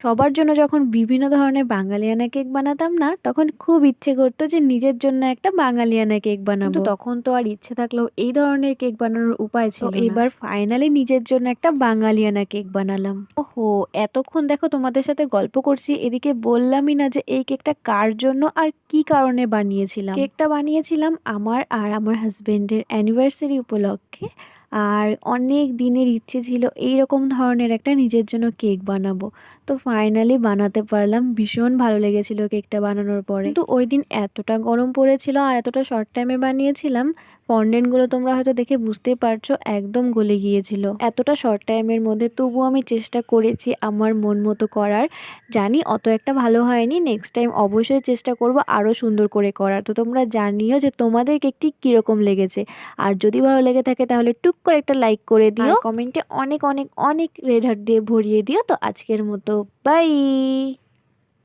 সবার জন্য যখন বিভিন্ন ধরনের বাঙালিয়ানা কেক বানাতাম না, তখন খুব ইচ্ছে করতো যে নিজের জন্য একটা বাঙালিয়ানা কেক বানাবো। কিন্তু তখন তো আর ইচ্ছে থাকলেও এই ধরনের কেক বানানোর উপায় ছিল না। এবার ফাইনালি নিজের জন্য একটা বাঙালিয়ানা কেক বানালাম। ওহো! এতক্ষণ দেখো তোমাদের সাথে গল্প করছি, এদিকে বললামই না যে এই কেকটা কার জন্য আর কি কারণে বানিয়েছিলাম। কেকটা বানিয়েছিলাম আমার আর আমার হাসবেন্ডের অ্যানিভার্সারি উপলক্ষে। আর অনেক দিনের ইচ্ছে ছিল এইরকম ধরনের একটা নিজের জন্য কেক বানাবো। তো ফাইনালি বানাতে পারলাম। ভীষণ ভালো লেগেছিল কেকটা বানানোর পরে। কিন্তু ওই দিন এতটা গরম পড়েছিল আর এতটা শর্ট টাইমে বানিয়েছিলাম, ফন্ডেন্টগুলো তোমরা হয়তো দেখে বুঝতেই পারছো একদম গলে গিয়েছিল এতটা শর্ট টাইমের মধ্যে। তবুও আমি চেষ্টা করেছি আমার মন মতো করার। জানি অত একটা ভালো হয়নি, নেক্সট টাইম অবশ্যই চেষ্টা করব আরও সুন্দর করে করার। তো তোমরা জানিও যে তোমাদের কেকটি কীরকম লেগেছে। আর যদি ভালো লেগে থাকে তাহলে টুক করে একটা লাইক করে দিও, কমেন্টে অনেক অনেক অনেক রেড হার্ট দিয়ে ভরিয়ে দিও। তো আজকের মতো বাই।